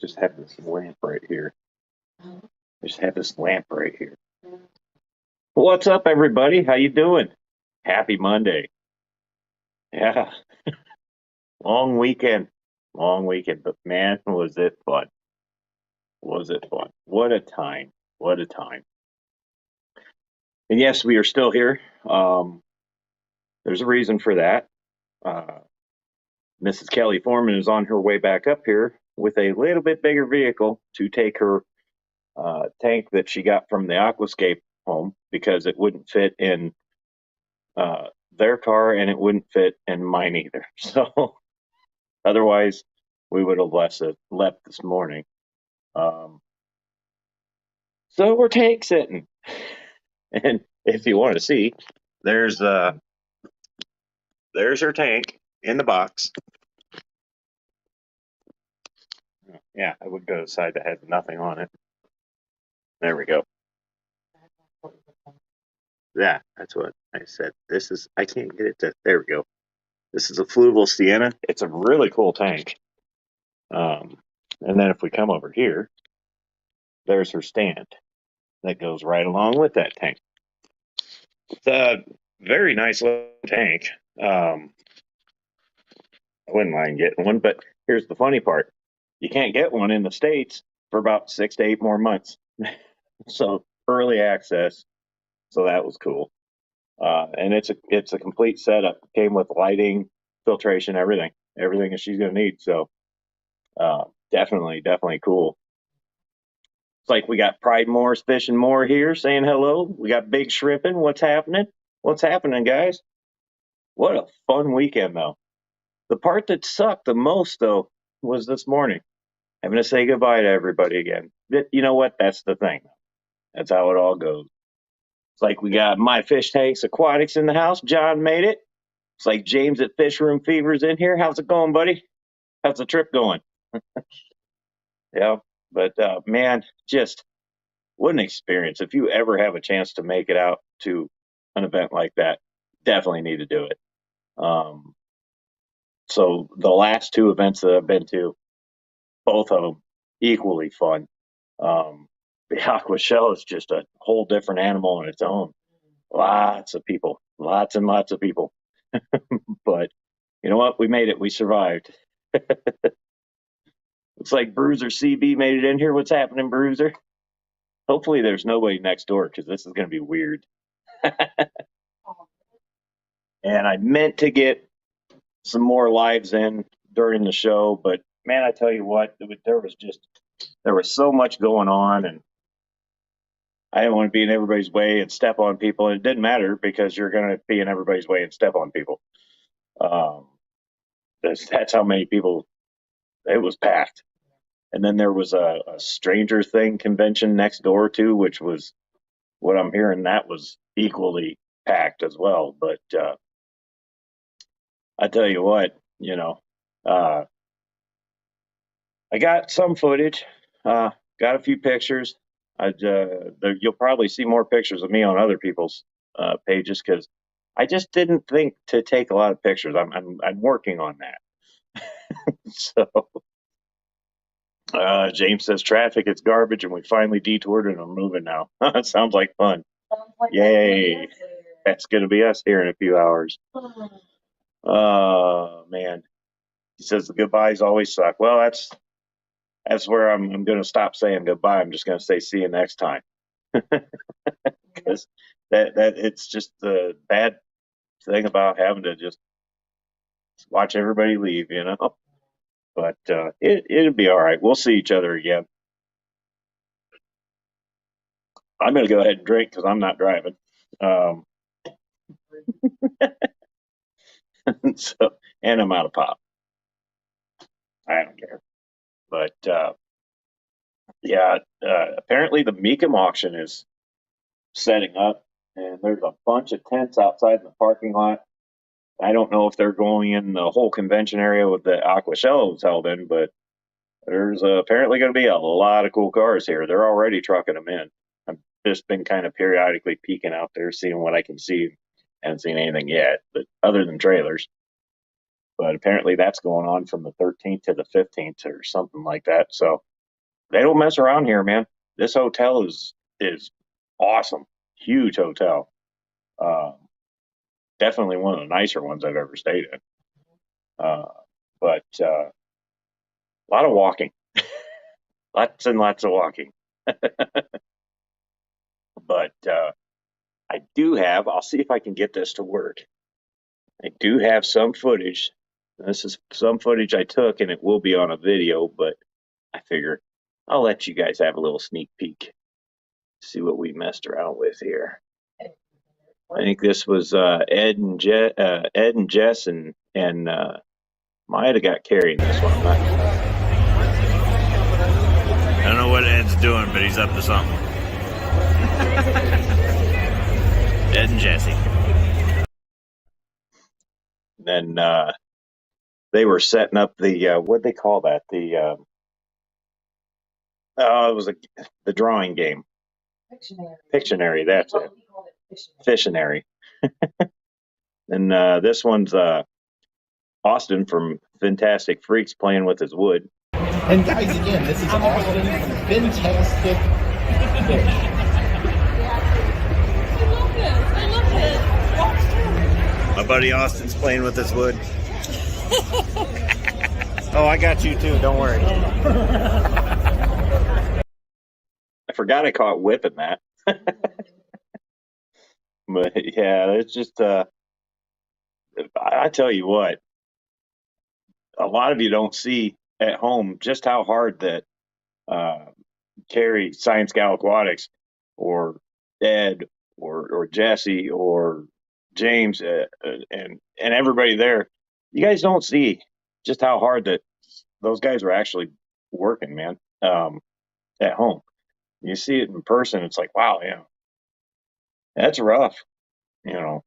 Just have this lamp right here. Just have this lamp right here. What's up, everybody? How you doing? Happy Monday. Yeah, long weekend. Long weekend, but man, was it fun. Was it fun? What a time. What a time. And yes, we are still here. There's a reason for that. Uh, Mrs. Kelly Foreman is on her way back up here with a little bit bigger vehicle to take her tank that she got from the Aquascape home because it wouldn't fit in their car and it wouldn't fit in mine either. So otherwise, we would have left this morning. Um, so we're tank sitting, and if you want to see, there's uh there's her tank in the box. Yeah, I would go to the side that has nothing on it. There we go. Yeah, that's what I said. This is I can't get it to. There we go. This is a fluval Sienna. It's a really cool tank. Um, and then if we come over here, there's her stand that goes right along with that tank. It's a very nice little tank. I wouldn't mind getting one, but here's the funny part: you can't get one in the States for about 6 to 8 more months. So early access. So that was cool. And it's a complete setup. Came with lighting, filtration, everything that she's gonna need. So definitely cool. It's like we got Pride Moore's fishing more here, saying hello. We got Big Shrimping. What's happening? What's happening, guys? What a fun weekend, though. The part that sucked the most, though, was this morning having to say goodbye to everybody again. You know what? That's the thing. That's how it all goes. It's like we got my fish tanks, aquatics in the house. John made it. It's like James at Fish Room Fever's in here. How's it going, buddy? How's the trip going? Yeah, but man, just what an experience. If you ever have a chance to make it out to an event like that, definitely need to do it. Um, so the last two events that I've been to, both of them equally fun. The Aquashella is just a whole different animal on its own. Lots of people, lots and lots of people. But you know what? We made it. We survived. Looks like Bruiser CB made it in here. What's happening, Bruiser? Hopefully, there's nobody next door because this is going to be weird. And I meant to get some more lives in during the show, but man, I tell you what, there was so much going on, and I didn't want to be in everybody's way and step on people. And it didn't matter because you're going to be in everybody's way and step on people. Um, that's how many people. It was packed, and then there was a Stranger Thing convention next door too, which was what I'm hearing that was equally packed as well. But I tell you what, uh, I got some footage, got a few pictures. You'll probably see more pictures of me on other people's pages because I just didn't think to take a lot of pictures. I'm working on that. So James says traffic is garbage, and we finally detoured and are moving now. Sounds like fun. Yay! That's going to be us here in a few hours. Oh man, he says the goodbyes always suck. Well, that's where I'm going to stop saying goodbye. I'm just going to say see you next time because that it's just the bad thing about having to just watch everybody leave. But it'll be all right. We'll see each other again. I'm going to go ahead and drink because I'm not driving. Um, so and I'm out of pop. I don't care. But yeah, apparently the Mecum auction is setting up, and there's a bunch of tents outside the parking lot. I don't know if they're going in the whole convention area with the Aquashella was held in, but there's apparently going to be a lot of cool cars here. They're already trucking them in. I've just been kind of periodically peeking out there, seeing what I can see. Haven't seen anything yet, but other than trailers. but apparently that's going on from the 13th to the 15th or something like that. So they don't mess around here, man. This hotel is awesome, huge hotel. Um, Definitely one of the nicer ones I've ever stayed in. But a lot of walking, lots and lots of walking. But I do have. I'll see if I can get this to work. I do have some footage. This is some footage I took, and it will be on a video. But I figure I'll let you guys have a little sneak peek. See what we messed around with here. I think this was Ed and Jess and might have got carried in this one. I don't know what Ed's doing, but he's up to something. Ed and Jesse. And then they were setting up the what'd they call that? The it was the drawing game. Pictionary. That's it. Fissionary. And this one's Austin from Fantastic Freaks playing with his wood. And guys, again, this is Austin from Fantastic Fish. I love this. My buddy Austin's playing with his wood. Oh, I got you too. Don't worry. I forgot I caught whipping that. But yeah, it's just I tell you what, a lot of you don't see at home just how hard that Carrie, Science Gal Aquatics, or Ed, or Jesse, or James, and everybody there, you guys don't see just how hard that those guys are actually working, man. At home, you see it in person, it's like, wow, yeah, that's rough, you know.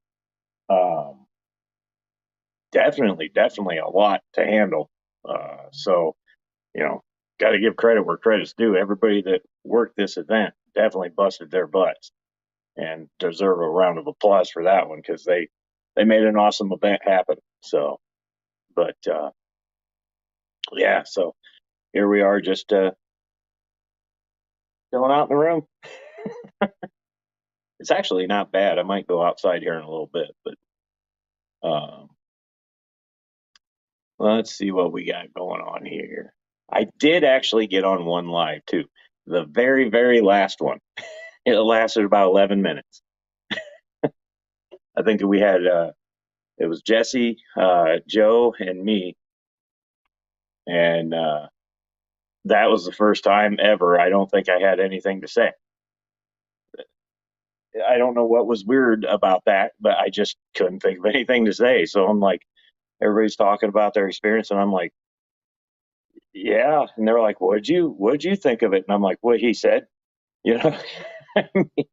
Definitely a lot to handle. So, you know, got to give credit where credit's due. Everybody that worked this event definitely busted their butts and deserve a round of applause for that one because they made an awesome event happen. So, but yeah, so here we are, just chilling out in the room. It's actually not bad. I might go outside here in a little bit, but let's see what we got going on here. I did actually get on one live too. The very, very last one. It lasted about 11 minutes. I think we had, it was Jesse, Joe, and me. And that was the first time ever. I don't think I had anything to say. I don't know what was weird about that, but I just couldn't think of anything to say. So I'm like, everybody's talking about their experience, and I'm like, yeah. And they're like, what'd you think of it? And I'm like, what he said, you know. I mean,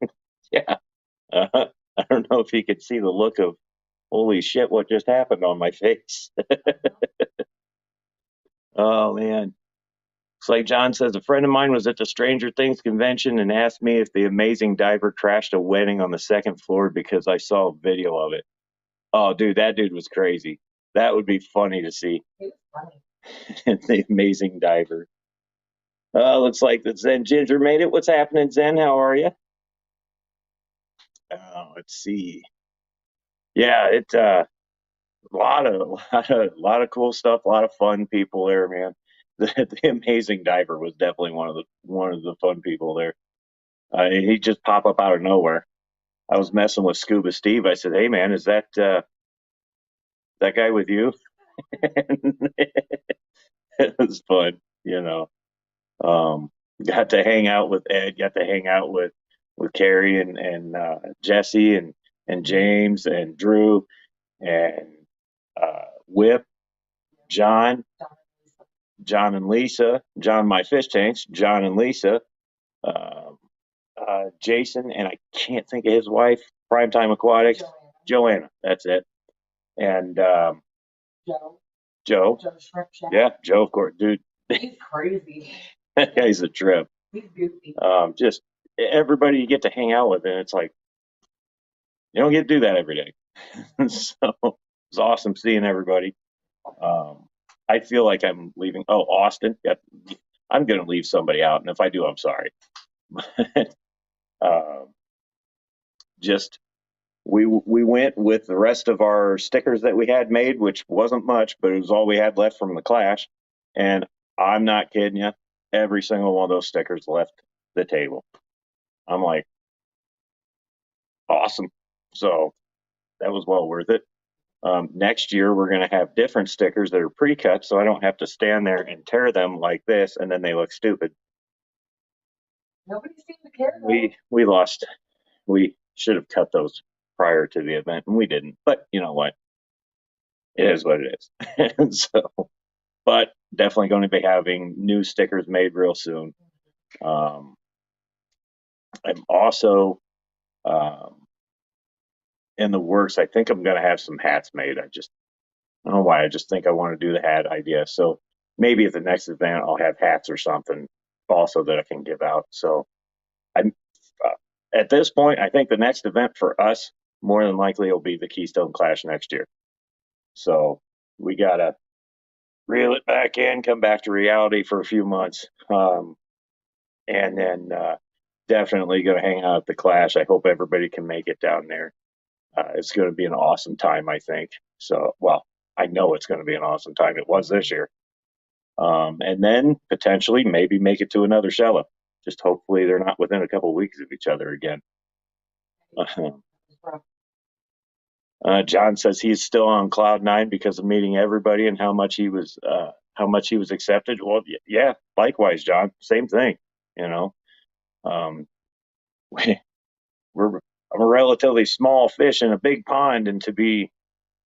yeah. I don't know if you could see the look of holy shit, what just happened on my face. Oh man. It's like John says, a friend of mine was at the Stranger Things convention and asked me if the amazing diver crashed a wedding on the second floor because I saw a video of it. Oh, dude, that dude was crazy. That would be funny to see. It was funny. The amazing diver. Looks like the Zen Ginger made it. What's happening, Zen? How are you? Let's see. Yeah, it's a lot of cool stuff. A lot of fun people there, man. The amazing diver was definitely one of the fun people there. He just pop up out of nowhere. I was messing with Scuba Steve. I said, "Hey, man, is that guy with you?" It was fun, you know. Got to hang out with Ed. Got to hang out with Carrie and Jesse and James and Drew and Whip, John and Lisa, John my fish tanks, John and Lisa, Jason, and I can't think of his wife, Primetime Aquatics, Joanna, that's it, and Joe. Joe, Shrimp Shack. yeah, Joe, of course, dude, He's crazy. that guy's a trip. He's goofy. Just everybody you get to hang out with, and it's like you don't get to do that every day. So it's awesome seeing everybody. I feel like I'm leaving. Oh, Austin. Yep. I'm going to leave somebody out. And if I do, I'm sorry. Um, just we went with the rest of our stickers that we had made, which wasn't much, but it was all we had left from the clash. And I'm not kidding you, every single one of those stickers left the table. I'm like, awesome. So that was well worth it. Next year we're going to have different stickers that are pre-cut, so I don't have to stand there and tear them like this, and then they look stupid. Nobody seemed to care though. We lost. We should have cut those prior to the event, and we didn't. But you know what? It is what it is. And so, but definitely going to be having new stickers made real soon. I'm also in the works. I think I'm going to have some hats made. I don't know why. I just think I want to do the hat idea. So maybe at the next event, I'll have hats or something also that I can give out. So I'm at this point, I think the next event for us more than likely will be the Keystone Clash next year. So we got to reel it back in, come back to reality for a few months. And then definitely going to hang out at the Clash. I hope everybody can make it down there. It's going to be an awesome time, I think. So, well, I know it's going to be an awesome time. It was this year. And then potentially maybe make it to another Shella. Just hopefully they're not within a couple of weeks of each other again. John says he's still on cloud nine because of meeting everybody and how much he was accepted. Well, yeah, likewise, John. Same thing. You know, I'm a relatively small fish in a big pond, and to be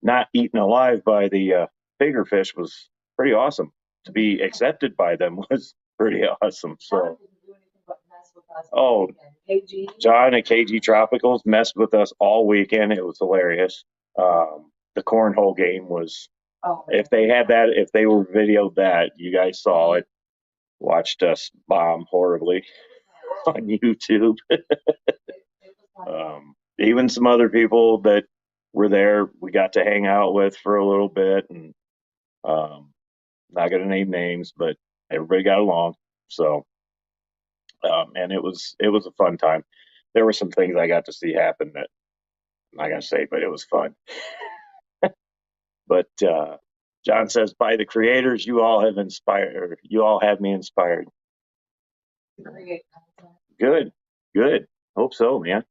not eaten alive by the bigger fish was pretty awesome. To be accepted by them was pretty awesome. So, oh, John at KG Tropicals messed with us all weekend. It was hilarious. The cornhole game was, if they were videoed that, you guys saw it, watched us bomb horribly on YouTube. Even some other people that were there, we got to hang out with for a little bit, and not going to name names, but everybody got along. So, and it was a fun time. There were some things I got to see happen that I'm not going to say, but it was fun. But John says, by the creators, you all have me inspired. Good. Hope so, man.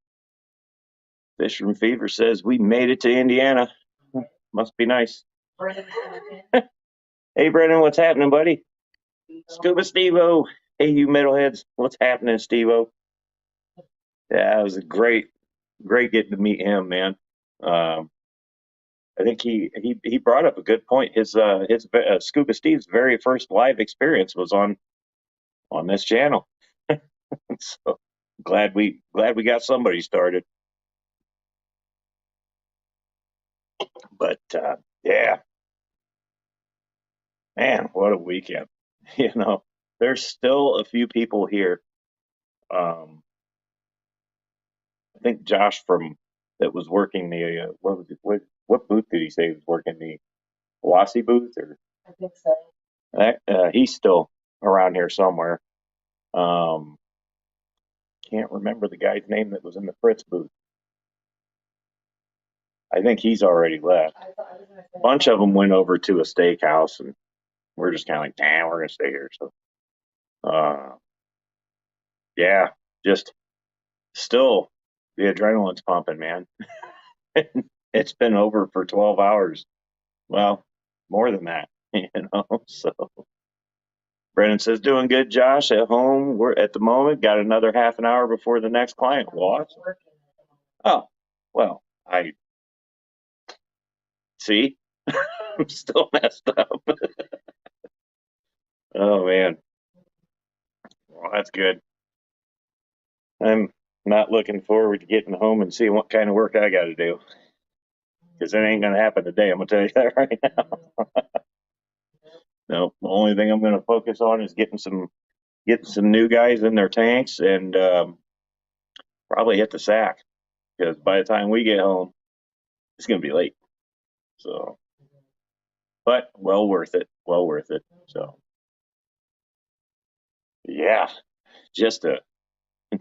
Fishroom Fever says, we made it to Indiana. Must be nice. Hey, Brendan, what's happening, buddy? Scuba Steve-O. Hey, you metalheads. What's happening, Steve-O? Yeah, it was a great getting to meet him, man. I think he brought up a good point. His Scuba Steve's very first live experience was on this channel. So glad we got somebody started. But yeah, man, what a weekend! You know, there's still a few people here. I think Josh that was working the what booth did he say he was working, the Wasi booth, or I think so. he's still around here somewhere. Can't remember the guy's name that was in the Fritz booth. I think he's already left. A bunch of them went over to a steakhouse, and we're just kind of like, damn, we're gonna stay here. So, yeah, just still the adrenaline's pumping, man. It's been over for 12 hours. Well, more than that, you know. So Brendan says, doing good, Josh, at home. We're at the moment, got another half an hour before the next client walks. Oh, well, I see. I'm still messed up. Oh, man. Well, that's good. I'm not looking forward to getting home and seeing what kind of work I got to do. Because it ain't going to happen today. I'm going to tell you that right now. No, the only thing I'm going to focus on is getting some new guys in their tanks, and probably hit the sack, because by the time we get home, it's going to be late. So, but well worth it. Well worth it. So yeah, just a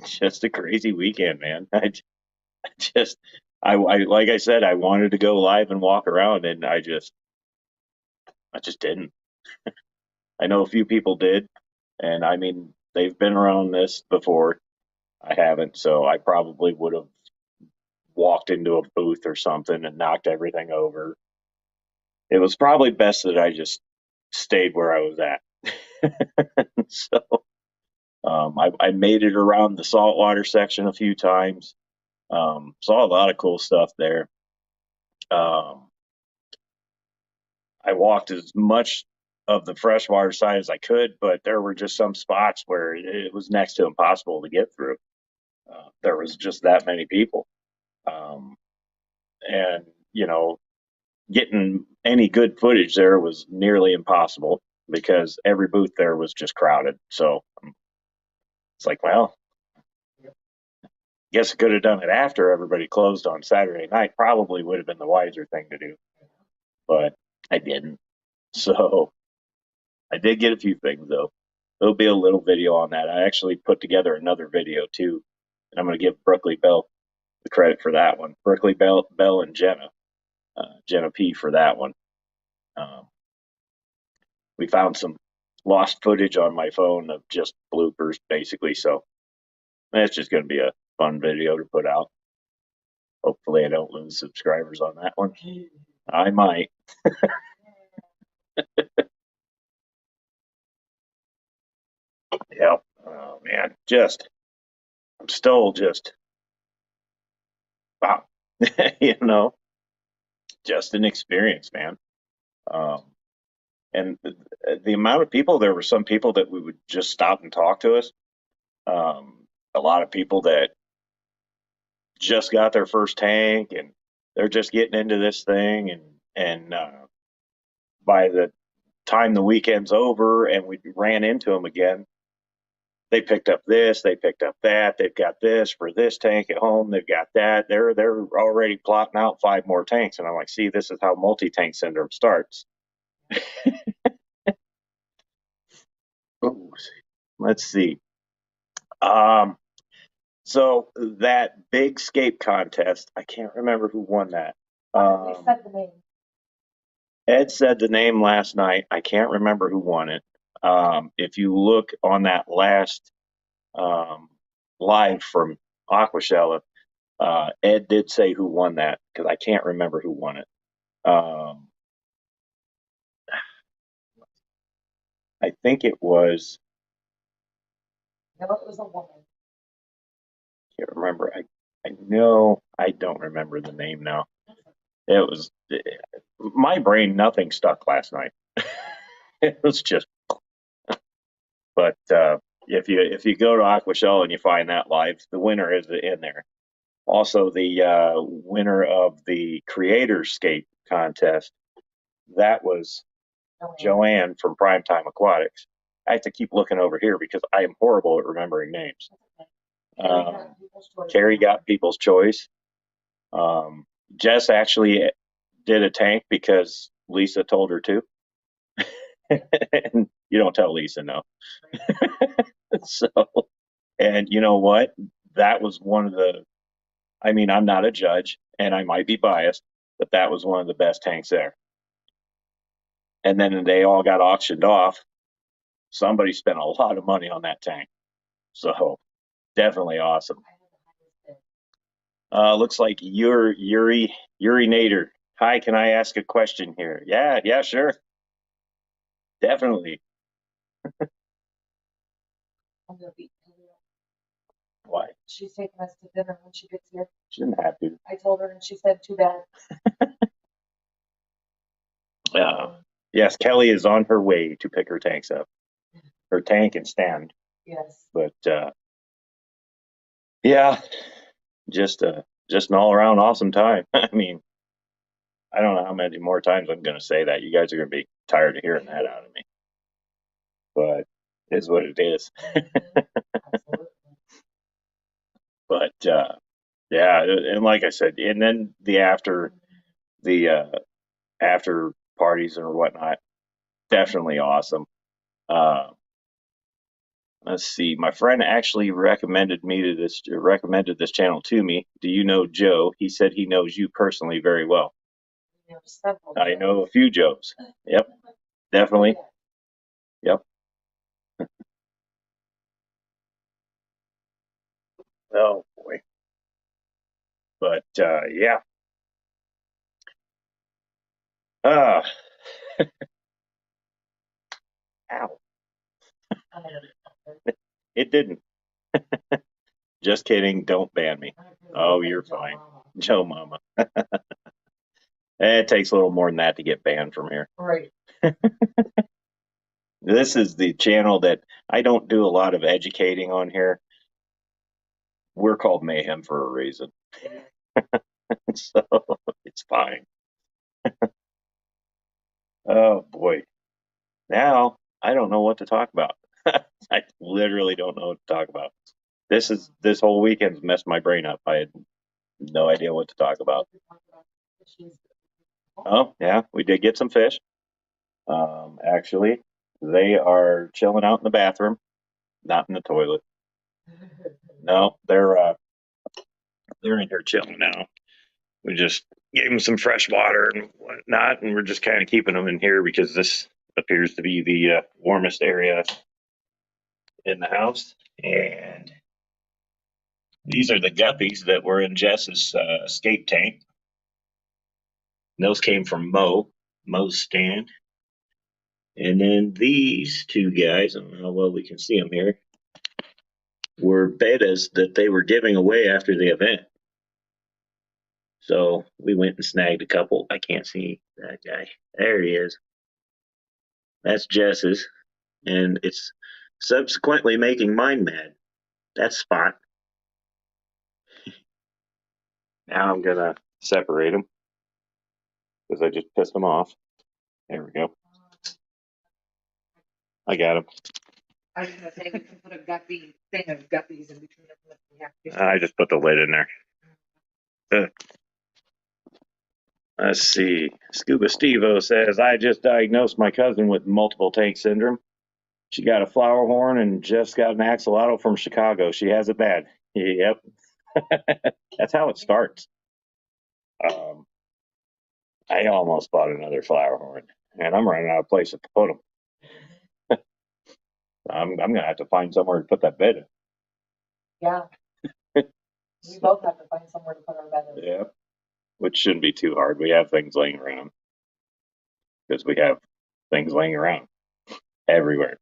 just a crazy weekend, man. Just I like I said, I wanted to go live and walk around, and I just didn't. I know a few people did, and I mean they've been around this before. I haven't, so I probably would have walked into a booth or something and knocked everything over. It was probably best that I just stayed where I was at. So I made it around the saltwater section a few times. Saw a lot of cool stuff there. Um, I walked as much of the freshwater side as I could, but there were just some spots where it was next to impossible to get through. There was just that many people. Um, and, you know, getting any good footage there was nearly impossible because every booth there was just crowded. So it's like, well, guess I could have done it after everybody closed on Saturday night. Probably would have been the wiser thing to do, but I didn't. So I did get a few things though. There'll be a little video on that. I actually put together another video too, and I'm going to give Brookley Bell the credit for that one. Brookley Bell and Jenna P for that one. Um, we found some lost footage on my phone of just bloopers basically. So it's just going to be a fun video to put out. Hopefully I don't lose subscribers on that one. I might. Yep. Oh man, I'm still just wow. You know, just an experience, man. Um, and the amount of people, there were some people that we would just stop and talk to us. A lot of people that just got their first tank and they're just getting into this thing, and by the time the weekend's over and we ran into them again, they picked up this, they picked up that, they've got this for this tank at home, they've got that. They're already plotting out 5 more tanks, and I'm like, see, this is how multi-tank syndrome starts. Ooh, let's see. Um, so that big scape contest, I can't remember who won that. They said the name. Ed said the name last night. I can't remember who won it. If you look on that last um, live from Aquashella, Ed did say who won that because I can't remember who won it. I think it was. No, it was a woman. Can't remember. I know I don't remember the name now. It was my brain. Nothing stuck last night. It was just. But if you go to Aquashell and you find that live, the winner is in there. Also, the winner of the Creators Skate contest, that was Joanne from Primetime Aquatics. I have to keep looking over here because I am horrible at remembering names. Carrie got People's Choice. Jess actually did a tank because Lisa told her to. And you don't tell Lisa no. So, and you know what? That was one of the, I mean, I'm not a judge and I might be biased, but that was one of the best tanks there. And then they all got auctioned off. Somebody spent a lot of money on that tank. So definitely awesome. Looks like Yuri Nader. Hi, can I ask a question here? Yeah, sure. Definitely. I'm gonna be. Why? She's taking us to dinner when she gets here. She didn't have to. I told her, and she said, "Too bad." Yes, Kelly is on her way to pick her tanks up, her tank and stand. Yes. But yeah, just an all around awesome time. I mean, I don't know how many more times I'm going to say that. You guys are going to be tired of hearing that out of me, but it is what it is. Absolutely. But yeah, and like I said, and then the after parties or whatnot. Definitely awesome. Let's see. My friend actually recommended this channel to me. Do you know Joe? He said he knows you personally very well. You know, several I times. know a few Joes. Yep, definitely. Yep. Oh boy. But yeah. Uh, ow. I'm gonna It didn't. Just kidding. Don't ban me. Oh, you're fine. Joe Mama. It takes a little more than that to get banned from here. Right. This is the channel that I don't do a lot of educating on here. We're called Mayhem for a reason. So it's fine. Oh boy. Now I don't know what to talk about. I literally don't know what to talk about. This whole weekend's messed my brain up. I had no idea what to talk about. Oh yeah, we did get some fish. Actually, they are chilling out in the bathroom, not in the toilet. No, they're in here chilling now. We just gave them some fresh water and whatnot, and we're just kind of keeping them in here because this appears to be the warmest area in the house. And these are the guppies that were in Jess's escape tank. Those came from Mo's stand. And then these two guys, I don't know how well we can see them here, were betas that they were giving away after the event. So we went and snagged a couple. I can't see that guy. There he is. That's Jess's. And it's subsequently making mine mad. That's Spot. Now I'm going to separate them because I just pissed them off. There we go. I got them. I was gonna say, we can put a guppy thing of guppies in between them. I just put the lid in there. Let's see. Scuba Stevo says, I just diagnosed my cousin with multiple tank syndrome. She got a flower horn and just got an axolotl from Chicago. She has it bad. Yep. That's how it starts. I almost bought another flower horn, and I'm running out of places to put them. I'm going to have to find somewhere to put that bed in. Yeah. We both have to find somewhere to put our bed in. Yeah. Which shouldn't be too hard. We have things laying around. Because we have things laying around everywhere.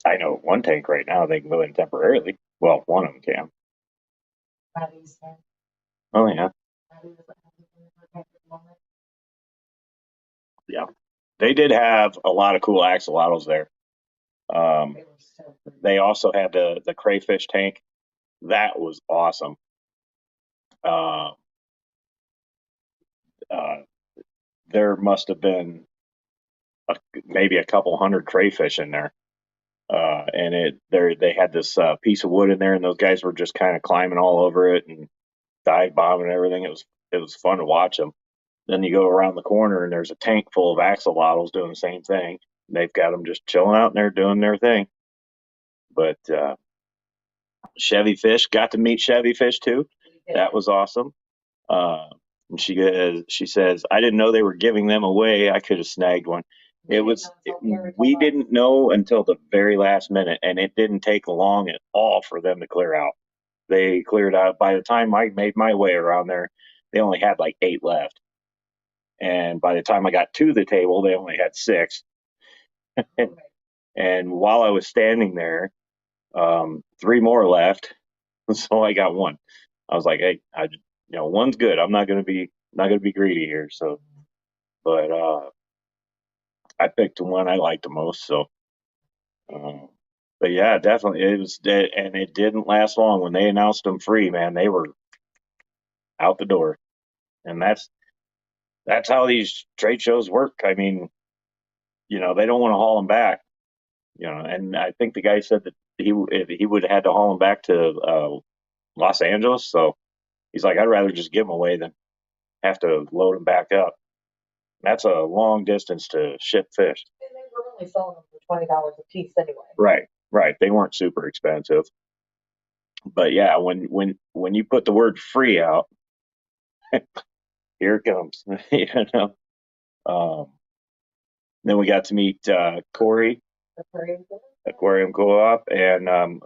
I know one tank right now they can go in temporarily. Well, one of them can. Maddie's there. Oh yeah, Maddie doesn't have anything in her tank at the moment. yeah. They did have a lot of cool axolotls there. They were so pretty. They also had the crayfish tank. That was awesome. There must have been maybe a couple hundred crayfish in there. And they had this piece of wood in there, and those guys were just kind of climbing all over it and dive bombing and everything. It was fun to watch them. Then you go around the corner, and there's a tank full of axolotls doing the same thing. They've got them just chilling out in there doing their thing. But Chevy Fish, got to meet Chevy Fish too. That was awesome. And she says, I didn't know they were giving them away. I could have snagged one. We didn't know until the very last minute, and it didn't take long at all for them to clear out. They cleared out. By the time I made my way around there, they only had like 8 left. And by the time I got to the table, they only had 6. And while I was standing there, 3 more left. So I got 1. I was like, hey, one's good. I'm not gonna be greedy here. So, but I picked the one I liked the most. So, but yeah, definitely it was, and it didn't last long when they announced them free. Man, they were out the door, and that's how these trade shows work. I mean, they don't want to haul them back. And I think the guy said that he would have had to haul them back to Los Angeles. So he's like, I'd rather just give them away than have to load them back up. That's a long distance to ship fish. And they were only selling them for $20 a piece anyway. Right. They weren't super expensive. But yeah, when you put the word free out, here it comes. You know. Then we got to meet Corey, Aquarium Co-op, and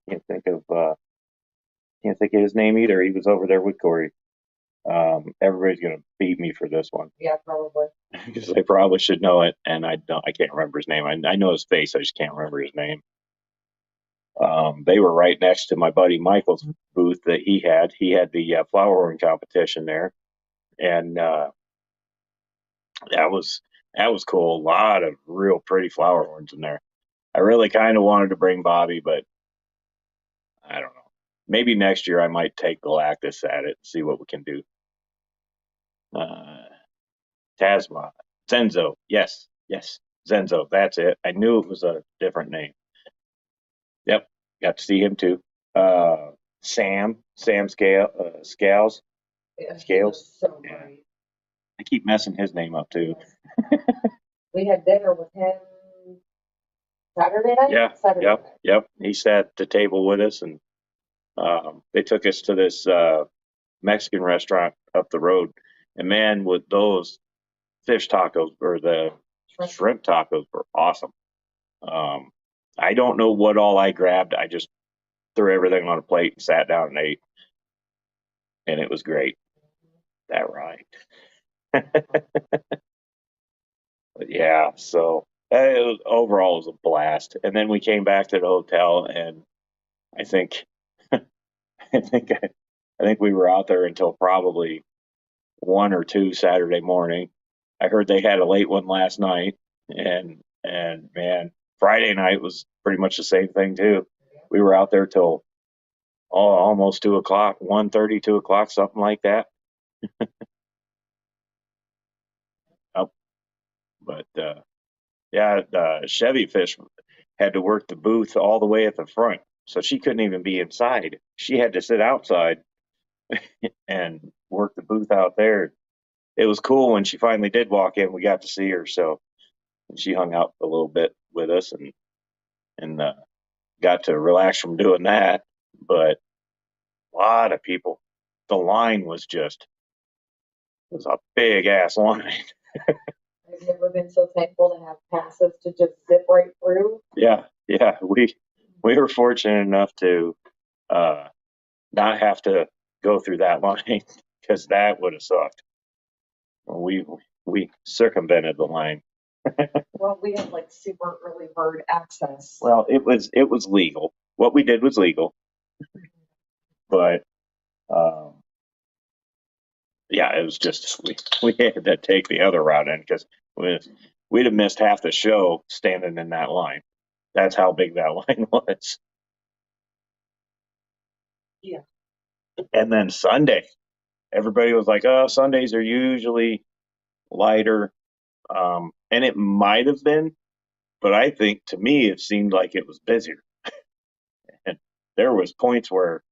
can't think of his name either. He was over there with Corey. Everybody's gonna beat me for this one Yeah, probably. because I probably should know it, and I don't. I can't remember his name. I know his face. I just can't remember his name. They were right next to my buddy Michael's booth that he had. He had the flower horn competition there, and that was cool. A lot of real pretty flower horns in there. I really kind of wanted to bring Bobby, but I don't know. Maybe next year I might take Galactus at it and see what we can do. Tasma, Zenzo, yes, Zenzo, that's it. I knew it was a different name. Yep, got to see him too. Sam Scales. Yeah, Scales? So Yeah. great. I keep messing his name up too. We had dinner with him Saturday night? Yeah, Saturday night. yep. He sat at the table with us, and they took us to this Mexican restaurant up the road. And man, with those fish tacos or the shrimp tacos were awesome. I don't know what all I grabbed. I just threw everything on a plate and sat down and ate, and it was great. That right. But yeah, so overall it was a blast. And then we came back to the hotel, and I think I think we were out there until probably 1 or 2 Saturday morning. I heard they had a late one last night, and man, Friday night was pretty much the same thing too. We were out there till almost 2 o'clock, 1:30, 2 o'clock, something like that. Oh, but yeah, Chevy Fish had to work the booth all the way at the front, so she couldn't even be inside. She had to sit outside and work the booth out there. It was cool when she finally did walk in. We got to see her, so she hung out a little bit with us and got to relax from doing that. But a lot of people. The line was a big ass line. I've never been so thankful to have passes to just zip right through. Yeah. We were fortunate enough to not have to go through that line because that would have sucked. We circumvented the line. Well, we had like super early bird access. Well, it was legal. What we did was legal, but yeah, it was just we had to take the other route in because we'd have missed half the show standing in that line. That's how big that line was. Yeah. And then Sunday, everybody was like, "Oh, Sundays are usually lighter," and it might have been, but I think to me it seemed like it was busier. And there was points where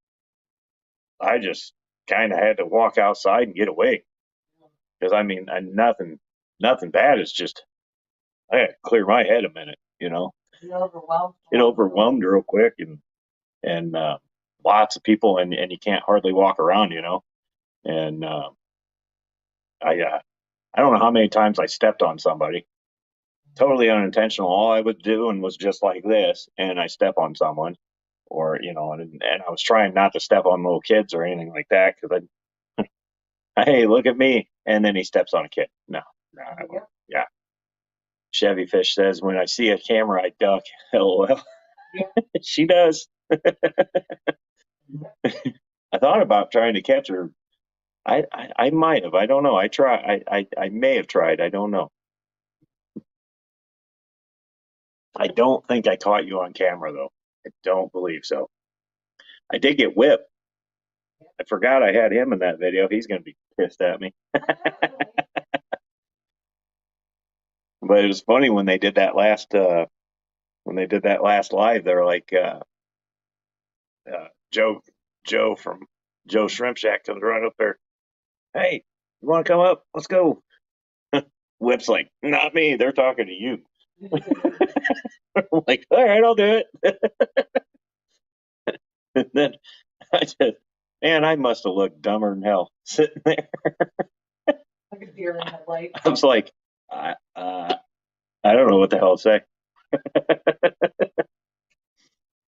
I just kind of had to walk outside and get away because I mean, nothing bad. It's just I had to clear my head a minute, you know. It overwhelmed real quick, and lots of people, and you can't hardly walk around, you know. And I don't know how many times I stepped on somebody, totally unintentional. All I was doing was just like this, and I step on someone, or you know, and I was trying not to step on little kids or anything like that because hey, look at me, and then he steps on a kid. No, I won't. Yeah. Chevy Fish says, when I see a camera, I duck. LOL. Yeah. She does. I thought about trying to catch her. I might have. I don't know. I may have tried. I don't know. I don't think I caught you on camera, though. I don't believe so. I did get whipped. I forgot I had him in that video. He's going to be pissed at me. But it was funny when they did that last live. They're like Joe from Joe Shrimp Shack comes right up there. Hey, You want to come up? Let's go. Whip's like, not me. They're talking to you. I'm like, all right, I'll do it. And then I said, man, I must have looked dumber than hell sitting there. Like a deer in headlights. I was like, I don't know what the hell to say.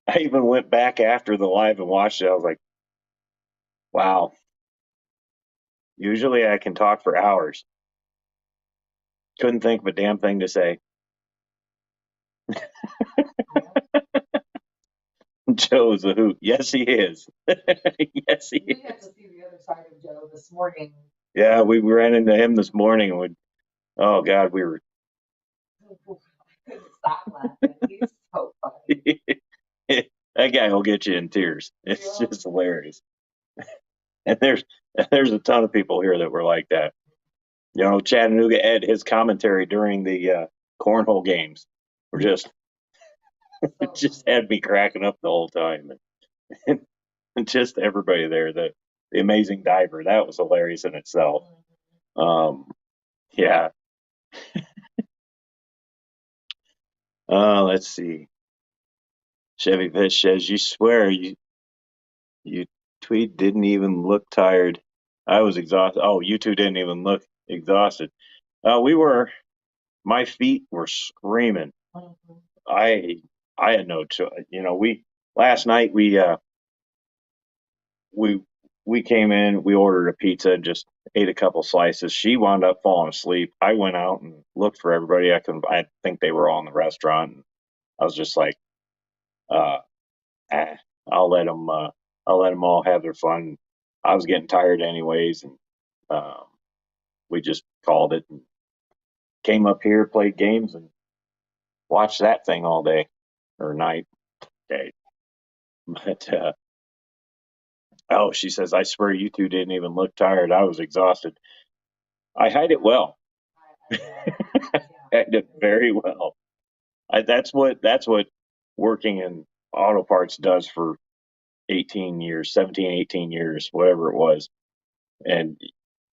I even went back after the live and watched it. I was like, wow. Usually I can talk for hours. Couldn't think of a damn thing to say. Joe's a hoot. Yes, he is. Yes, he We is. had to see the other side of Joe this morning. Yeah, we ran into him this morning and oh God, we were. I couldn't stop laughing. He's so funny. That guy will get you in tears. It's Yeah. just hilarious. And there's a ton of people here that were like that. You know, Chattanooga Ed, his commentary during the cornhole games were just So just had me cracking up the whole time. And just everybody there, the amazing diver, that was hilarious in itself. Yeah. Let's see. Chevy Fish says, "You swear you tweet didn't even look tired. I was exhausted. Oh, you two didn't even look exhausted. We were. My feet were screaming. funny. I had no choice. You know, we last night we we came in, we ordered a pizza and just ate a couple slices. She wound up falling asleep. I went out and looked for everybody. I think they were all in the restaurant. And I was just like, uh, eh, I'll let them. I'll let them all have their fun. I was getting tired anyways, and um, we just called it and came up here, played games, and watched that thing all day or night. Day. But oh, she says, I swear you two didn't even look tired. I was exhausted. I hide it well. I did very well. That's what working in auto parts does for 18 years, 17, 18 years, whatever it was. And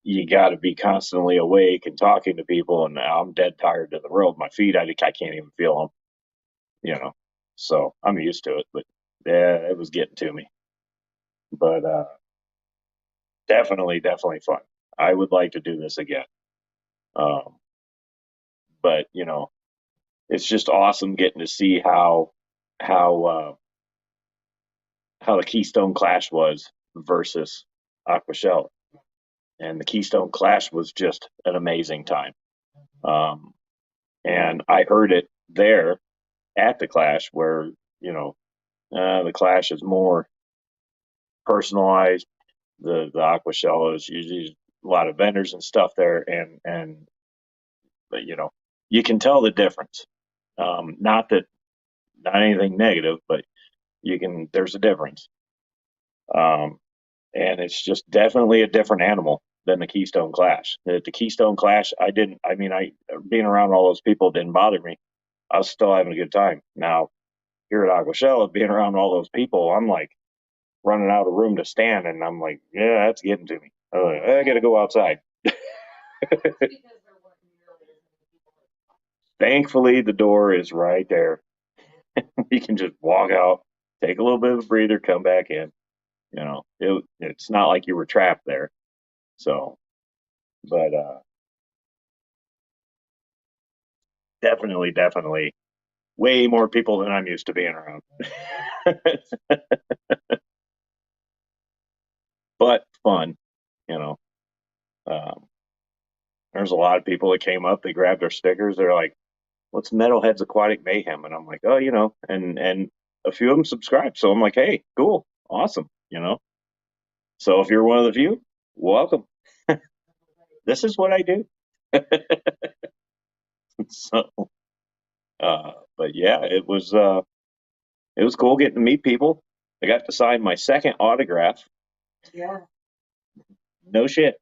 you got to be constantly awake and talking to people. And I'm dead tired to the world. My feet, I can't even feel them, you know. So I'm used to it. But yeah, it was getting to me. But definitely fun. I would like to do this again. Um, but it's just awesome getting to see how how the Keystone Clash was versus Aquashella, and the Keystone Clash was just an amazing time. Um, and I heard it there at the Clash, where the Clash is more personalized. The Aquashella is usually a lot of vendors and stuff there, and but, you can tell the difference. Not anything negative, but you can. There's a difference. Um, and it's just definitely a different animal than the Keystone Clash. The Keystone Clash, I didn't. I mean, I being around all those people didn't bother me. I was still having a good time. Now here at Aquashella, being around all those people, I'm like running out of room to stand, and I'm like, yeah, that's getting to me. I got to go outside. Thankfully, the door is right there. You can just walk out, take a little bit of a breather, come back in. It's not like you were trapped there. So, but definitely way more people than I'm used to being around. But fun, you know. Um, there's a lot of people that came up, they grabbed their stickers, they're like, "What's Metalhead's Aquatic Mayhem?" And I'm like, "Oh, and a few of them subscribed." So I'm like, "Hey, cool, awesome." So if you're one of the few, welcome. This is what I do. So, but yeah, it was cool getting to meet people. I got to sign my second autograph. Yeah. No shit.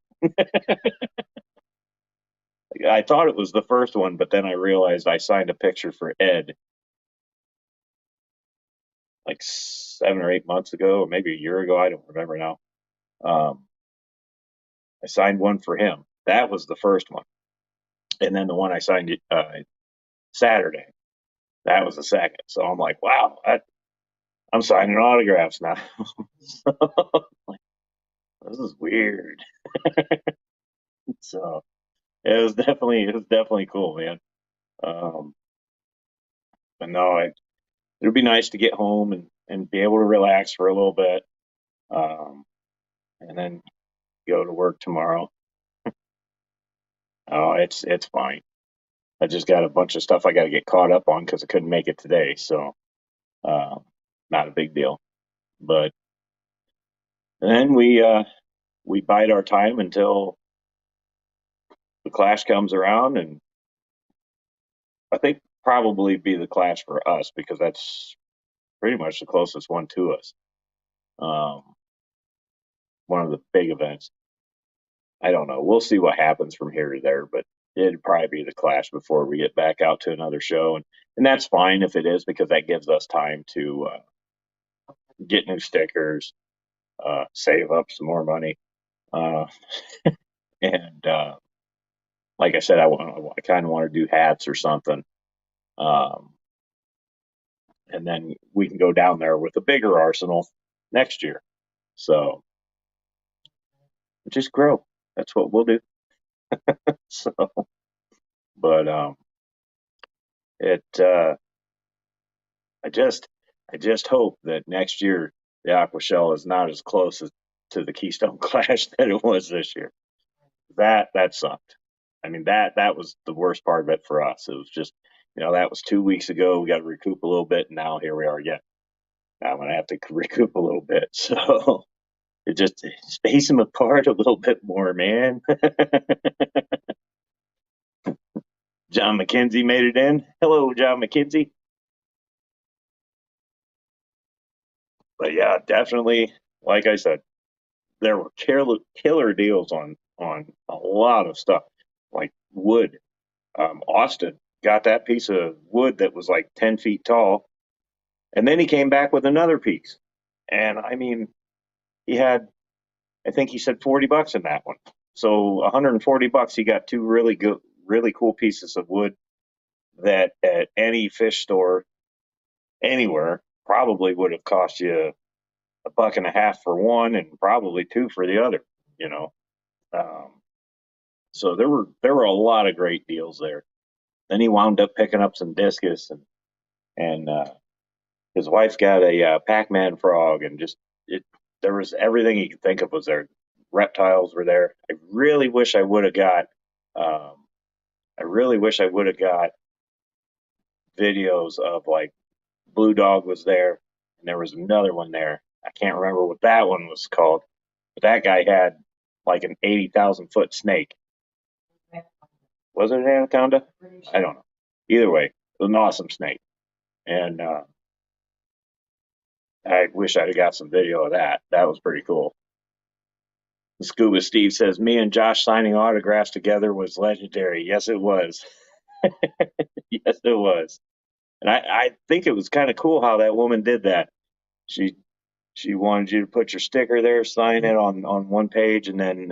I thought it was the first one, but then I realized I signed a picture for Ed like 7 or 8 months ago, or maybe a year ago. I don't remember now. Um, I signed one for him. That was the first one. And then the one I signed Saturday, that was the second. So I'm like, wow, I'm signing autographs now. Like, this is weird. So it was definitely cool, man. Um, but no, it'd be nice to get home and be able to relax for a little bit, um, and then go to work tomorrow. Oh, it's fine. I just got a bunch of stuff I got to get caught up on because I couldn't make it today. So, uh, not a big deal. But then we bide our time until the Clash comes around, and I think probably be the Clash for us because that's pretty much the closest one to us. Um, one of the big events. I don't know. We'll see what happens from here to there, but it'd probably be the Clash before we get back out to another show, and that's fine if it is because that gives us time to get new stickers, save up some more money, uh, and like I said, I kind of want to do hats or something, um, and then we can go down there with a bigger arsenal next year. So just grow. That's what we'll do. So, but it I just I just hope that next year the Aquashella is not as close to the Keystone Clash that it was this year. That sucked. I mean that was the worst part of it for us. It was just that was 2 weeks ago. We got to recoup a little bit, and now here we are again. Now I'm gonna have to recoup a little bit. So it just space them apart a little bit more, man. John McKenzie made it in. Hello, John McKenzie. But yeah, definitely, like I said, there were killer deals on a lot of stuff, like wood. Austin got that piece of wood that was like 10 feet tall, and then he came back with another piece, and I mean, he had, I think he said $40 in that one, so $140. He got two really good, really cool pieces of wood that at any fish store anywhere probably would have cost you $1.50 for one and probably two for the other. You know, um, so there were a lot of great deals there. Then he wound up picking up some discus and his wife got a Pac-Man frog and just it. There was everything he could think of was there. Reptiles were there. I really wish I would have got. Um, I really wish I would have got videos of like Blue Dog was there, and there was another one there. I can't remember what that one was called, but that guy had like an 80,000 foot snake. Was it an anaconda? I don't know. Either way, it was an awesome snake, and I wish I'd have got some video of that. That was pretty cool. Scuba Steve says, "Me and Josh signing autographs together was legendary." Yes, it was. Yes, it was. And I think it was kind of cool how that woman did that. She she wanted you to put your sticker there, sign it on one page, and then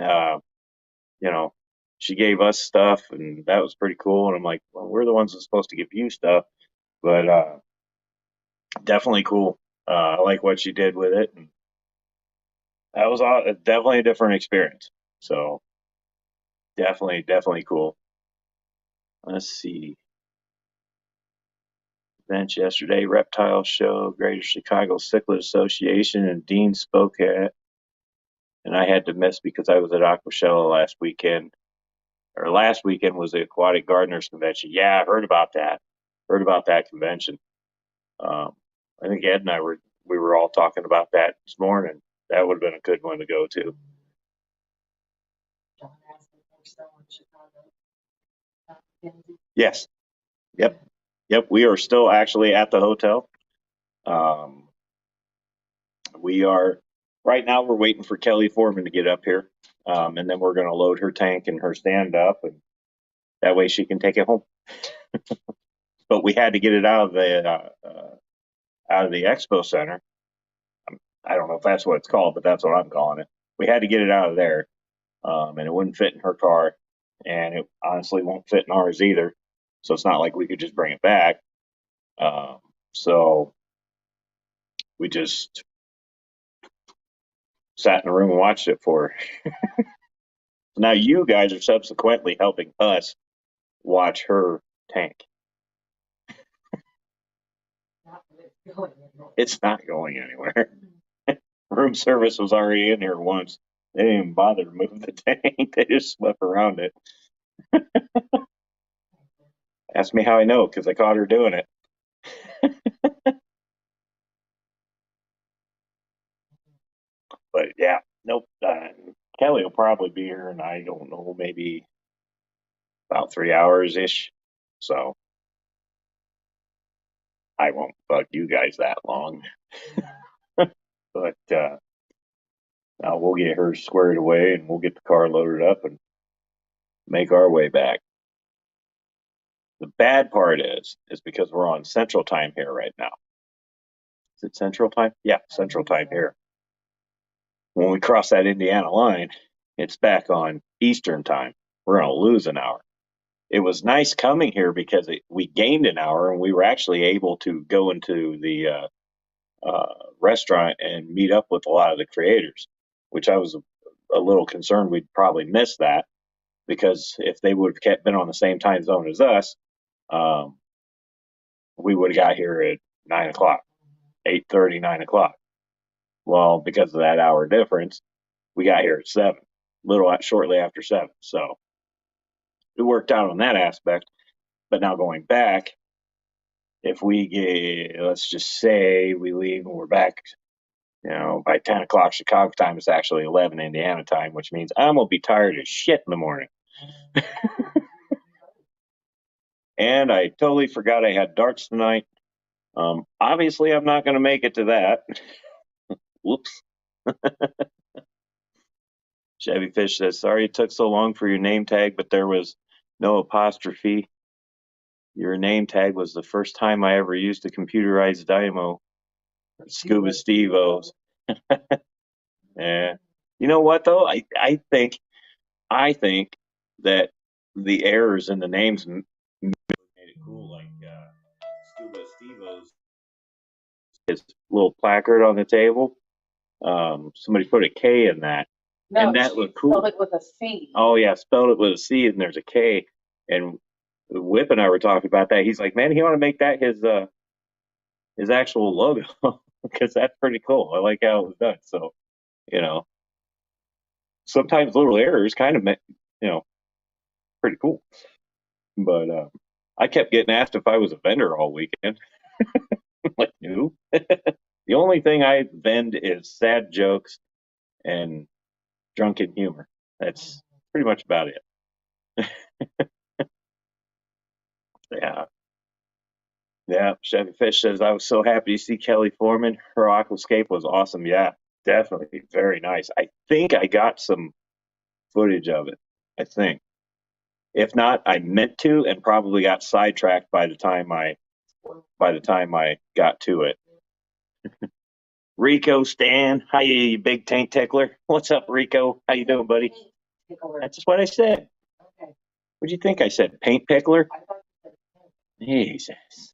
you know she gave us stuff, and that was pretty cool. And I'm like, well, we're the ones that's supposed to give you stuff, but definitely cool. I like what she did with it, and that was definitely a different experience. So definitely cool. Let's see. Events yesterday, Reptile Show, Greater Chicago Cichlid Association, and Dean spoke at, and I had to miss because I was at Aquashella last weekend. Or last weekend was the Aquatic Gardeners Convention. Yeah, I heard about that. Heard about that convention. Um, I think Ed and we were all talking about that this morning. That would have been a good one to go to. John asked if they're still in Chicago. Mackenzie. Yes. Yep. We are still actually at the hotel. Um, we are right now. We're waiting for Kelly Foreman to get up here, and then we're going to load her tank and her stand up, and that way she can take it home. But we had to get it out of the expo center. I don't know if that's what it's called, but that's what I'm calling it. We had to get it out of there and it wouldn't fit in her car, and it honestly won't fit in ours either. So it's not like we could just bring it back. So we just sat in the room and watched it for her. Now you guys are subsequently helping us watch her tank. It's not going anywhere. Room service was already in here once. They didn't even bother to move the tank. They just swept around it. Ask me how I know, because I caught her doing it. But yeah, nope. Kelly will probably be here, and I don't know, maybe about 3 hours ish. So I won't bug you guys that long. But now we'll get her squared away, and we'll get the car loaded up and make our way back. The bad part is because we're on Central Time here right now. Is it Central Time? Yeah, Central Time here. When we cross that Indiana line, it's back on Eastern Time. We're going to lose an hour. It was nice coming here because we gained an hour, and we were actually able to go into the restaurant and meet up with a lot of the creators, which I was a little concerned we'd probably miss that, because if they would have been on the same time zone as us, we would have got here at 9 o'clock, 8:30, 9 o'clock. Well, because of that hour difference, we got here at 7, shortly after 7. So it worked out on that aspect. But now going back, if we get, let's just say we leave and we're back, by 10 o'clock Chicago time, it's actually 11 Indiana time, which means I'm going to be tired as shit in the morning. And I totally forgot I had darts tonight. Obviously, I'm not going to make it to that. Whoops. Chevy Fish says, sorry it took so long for your name tag, but there was no apostrophe. Your name tag was the first time I ever used a computerized dynamo. Scuba Steve-O's. Yeah. You know what though? I think that the errors in the names made it cool. Like Scuba Steve-O's, his little placard on the table. Somebody put a K in that. No, and that looked cool. Spelled it with a C. Oh yeah, spelled it with a C and there's a K. And Whip and I were talking about that. He's like, man, he want to make that his actual logo because that's pretty cool. I like how it was done. So, sometimes little errors kind of make, pretty cool. But I kept getting asked if I was a vendor all weekend. Like, no. The only thing I vend is sad jokes and drunken humor. That's pretty much about it. Yeah. Yeah. Chevy Fish says, I was so happy to see Kelly Foreman. Her aquascape was awesome. Yeah, definitely. Very nice. I think I got some footage of it. I think. If not, I meant to and probably got sidetracked by the time I got to it. Rico Stan, hi you big tank tickler. What's up, Rico? How you doing, buddy? That's what I said. Okay. What'd you think I said? Paint pickler? I thought you said Jesus.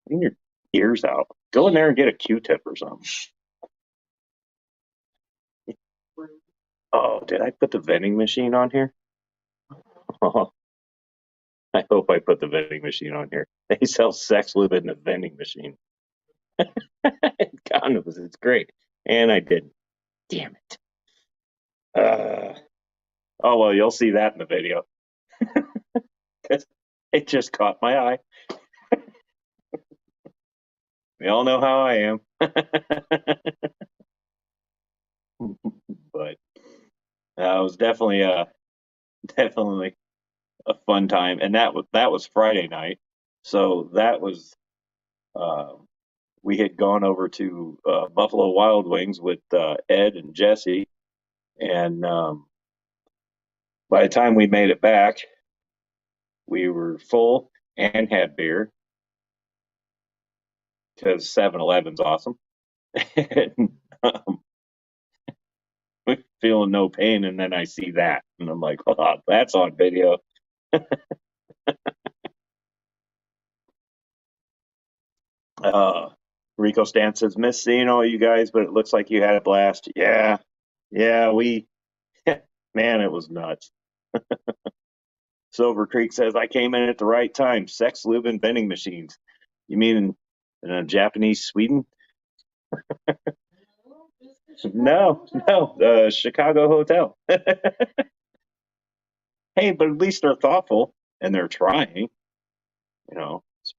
Clean your ears out. Go in there and get a Q-tip or something. Oh, did I put the vending machine on here? Oh, I hope I put the vending machine on here. They sell sex lube in the vending machine. Condoms, it's great. And I didn't. Damn it. Oh, well, you'll see that in the video. It just caught my eye. We all know how I am. But it was definitely a fun time, and that was Friday night. So that was we had gone over to Buffalo Wild Wings with Ed and Jesse, and by the time we made it back, we were full and had beer because 7-Eleven's awesome. And, feeling no pain, and then I see that, and I'm like, oh, that's on video. Rico Stan says, miss seeing all you guys, but it looks like you had a blast. Yeah, we, man, it was nuts. Silver Creek says, I came in at the right time. Sex, lube, and vending machines. You mean in a Japanese Sweden? No, Chicago hotel. Hey, but at least they're thoughtful and they're trying. You know, it's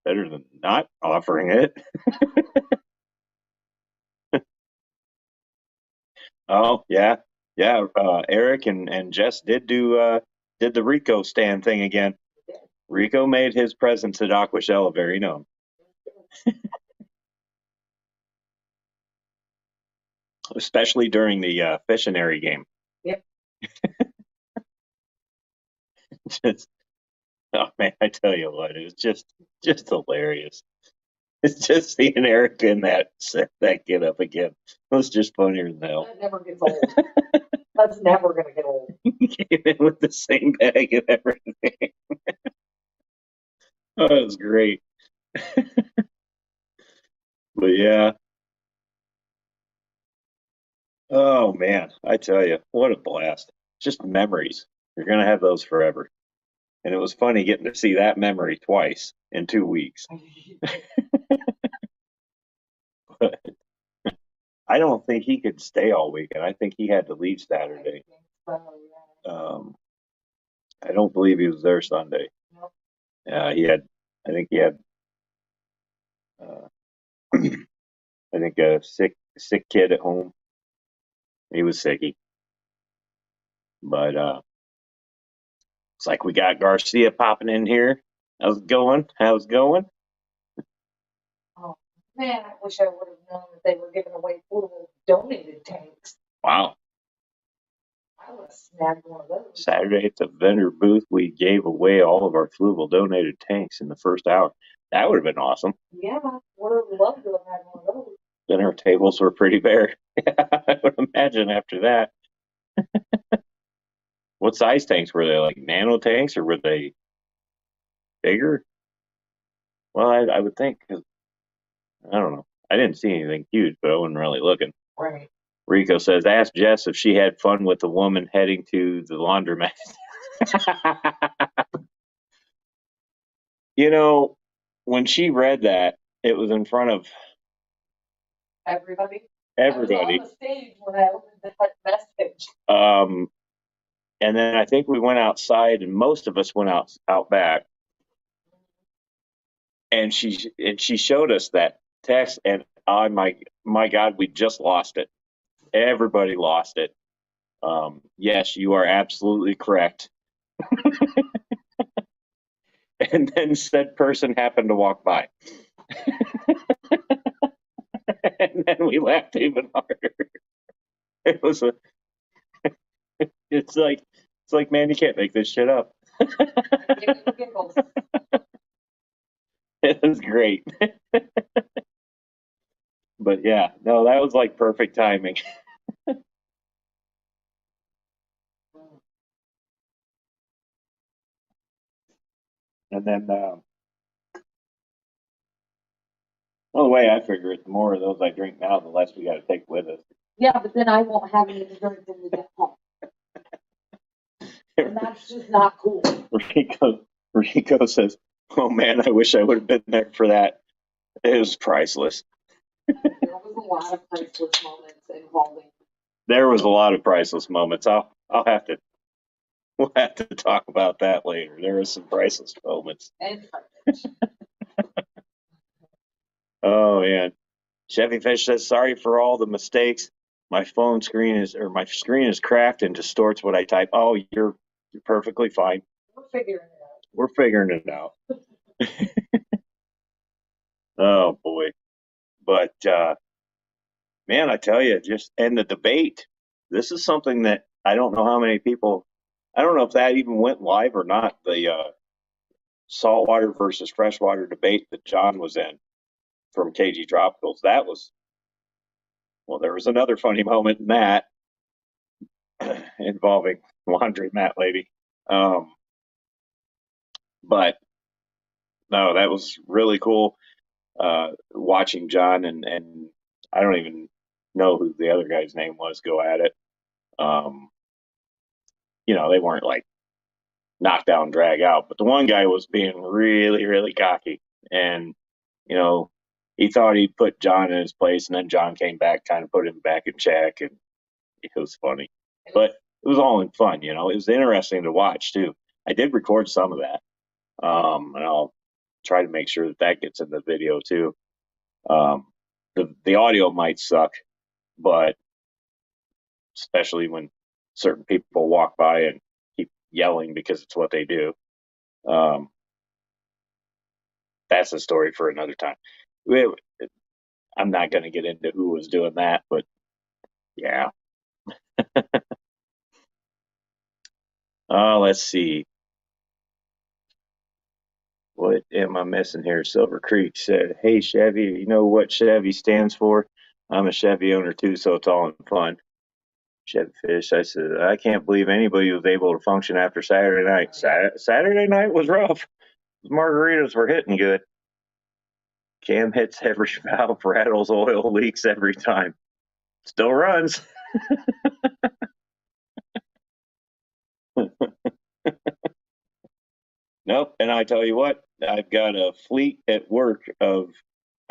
better than not offering it. Oh yeah, yeah. Eric and Jess did did the Rico stand thing again. Rico made his presence at Aquashella very known. Especially during the Fissionary game. Yep. Just, oh man, I tell you what, it was just hilarious. It's just seeing Eric in that get up again. It was just funnier than hell. That never gets old. That's never gonna get old. He came in with the same bag and everything. Oh, it was great. But yeah. Oh man, I tell you, what a blast. Just memories. You're gonna have those forever. And it was funny getting to see that memory twice in 2 weeks. But I don't think he could stay all weekend. I think he had to leave Saturday. I don't believe he was there Sunday. Nope. I think he had, uh, I think a sick kid at home. He was sicky. But it's like we got Garcia popping in here. How's it going? How's it going? Oh man, I wish I would have known that they were giving away full donated tanks. Wow. I would have snagged one of those. Saturday at the vendor booth, we gave away all of our Fluval donated tanks in the first hour. That would have been awesome. Yeah, would have loved to have had one of those. Then our tables were pretty bare. I would imagine after that. What size tanks were they? Like nano tanks, or were they bigger? Well, I would think, because I don't know. I didn't see anything huge, but I wasn't really looking. Right. Rico says, ask Jess if she had fun with the woman heading to the laundromat. You know, when she read that, it was in front of Everybody. everybody. I was on the stage when I opened that message. And then I think we went outside, and most of us went out back. And she showed us that text, and oh my God, we just lost it. Everybody lost it. Yes, you are absolutely correct. And then said person happened to walk by. And then we laughed even harder. It was it's like, man, you can't make this shit up. It was great. But yeah, no, that was like perfect timing. And then, well, the way I figure it, the more of those I drink now, the less we got to take with us. Yeah, but then I won't have any to drink when we get home. And that's just not cool. Rico says, oh man, I wish I would have been there for that. It was priceless. There was a lot of priceless moments involving. There was a lot of priceless moments. We'll have to talk about that later. There were some priceless moments. And Oh man. Chevy Fish says, sorry for all the mistakes. My screen is cracked and distorts what I type. Oh, you're perfectly fine. we're figuring it out. Oh boy. But man, I tell you, and the debate. This is something that I don't know how many people. I don't know if that even went live or not. The saltwater versus freshwater debate that John was in from KG Tropicals. Well, there was another funny moment in that involving laundromat lady. But no, that was really cool. Watching John and I don't even know who the other guy's name was go at it. Um, they weren't like knock down, drag out, but the one guy was being really, really cocky, and you know, he thought he'd put John in his place, and then John came back, kind of put him back in check, and it was funny, but it was all in fun. It was interesting to watch too. I did record some of that, and I'll try to make sure that that gets in the video too. The audio might suck, but especially when certain people walk by and keep yelling because it's what they do. Um, that's a story for another time. I'm not going to get into who was doing that, but yeah. Let's see. What am I missing here? Silver Creek said, "Hey Chevy, you know what Chevy stands for? I'm a Chevy owner too, so it's all in fun." Chevy Fish, I said, "I can't believe anybody was able to function after Saturday night. Saturday night was rough. Margaritas were hitting good. Cam hits every valve, rattles, oil leaks every time. Still runs." Nope. And I tell you what, I've got a fleet at work of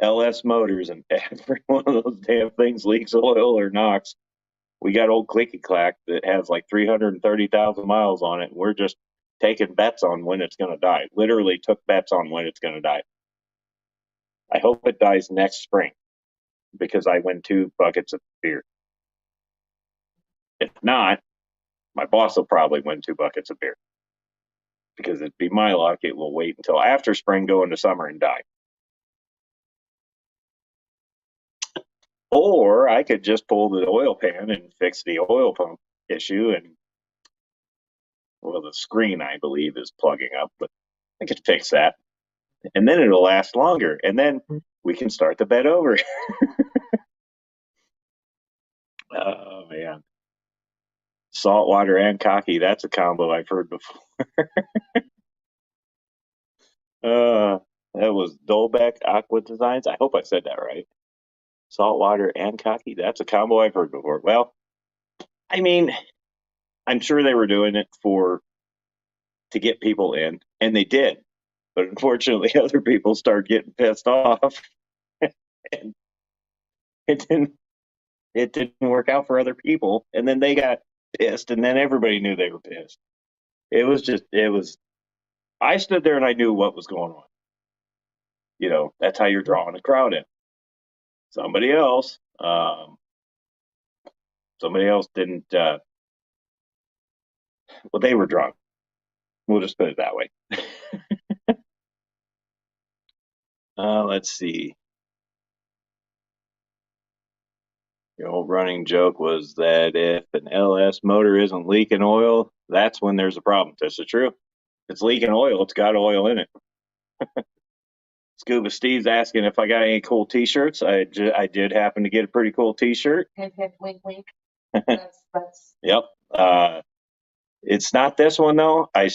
LS motors, and every one of those damn things leaks oil or knocks. We got old Clicky Clack that has like 330,000 miles on it. And we're just taking bets on when it's going to die. Literally took bets on when it's going to die. I hope it dies next spring because I win 2 buckets of beer. If not, my boss will probably win 2 buckets of beer because it'd be my luck. It will wait until after spring, go into summer, and die. Or I could just pull the oil pan and fix the oil pump issue. And, well, the screen, I believe, is plugging up, but I could fix that. And then it'll last longer. And then we can start the bet over. Oh, man. Saltwater and cocky. That's a combo I've heard before. That was Dolbeck Aqua Designs. I hope I said that right. Saltwater and cocky. That's a combo I've heard before. Well, I mean, I'm sure they were doing it to get people in, and they did. But unfortunately, other people started getting pissed off, and it didn't work out for other people. And then they got pissed, and then everybody knew they were pissed. It was. I stood there and I knew what was going on. That's how you're drawing a crowd in. Somebody else, didn't. Well, they were drunk. We'll just put it that way. Let's see. The old running joke was that if an LS motor isn't leaking oil, that's when there's a problem. This is true. If it's leaking oil, it's got oil in it. Scuba Steve's asking if I got any cool T-shirts. I did happen to get a pretty cool T-shirt. Hint, hint, wink, wink. That's. Yep. It's not this one though. I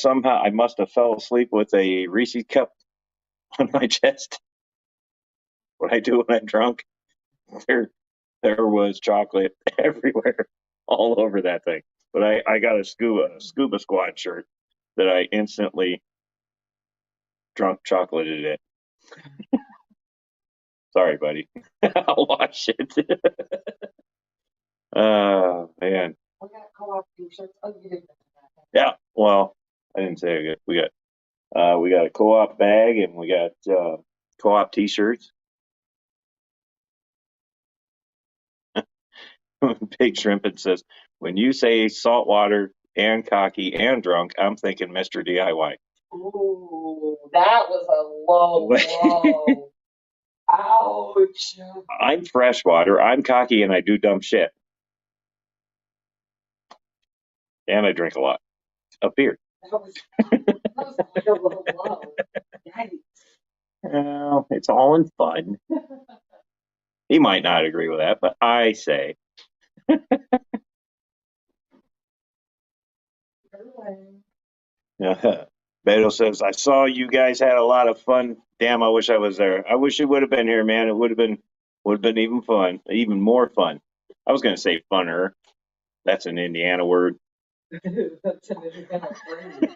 must have fell asleep with a Reese's cup on my chest. What I do when I'm drunk, there was chocolate everywhere, all over that thing. But I got a scuba squad shirt that I instantly drunk chocolated it. Sorry, buddy. I'll wash it. Man. We got co-op t-shirts. Oh, you didn't. Yeah. Well, I didn't say it. We got a co-op bag and we got co-op t-shirts. Big Shrimpin says, when you say saltwater and cocky and drunk, I'm thinking Mr. DIY. Ooh, that was a low blow. Ouch. I'm freshwater, I'm cocky, and I do dumb shit. And I drink a lot of beer. That was like a low blow. Yikes. Well, it's all in fun. He might not agree with that, but I say. Beto says, I saw you guys had a lot of fun. Damn, I wish I was there. I wish you would have been here, man. It would have been even fun, even more fun. I was gonna say funner. That's an Indiana word. That's an Indiana phrase.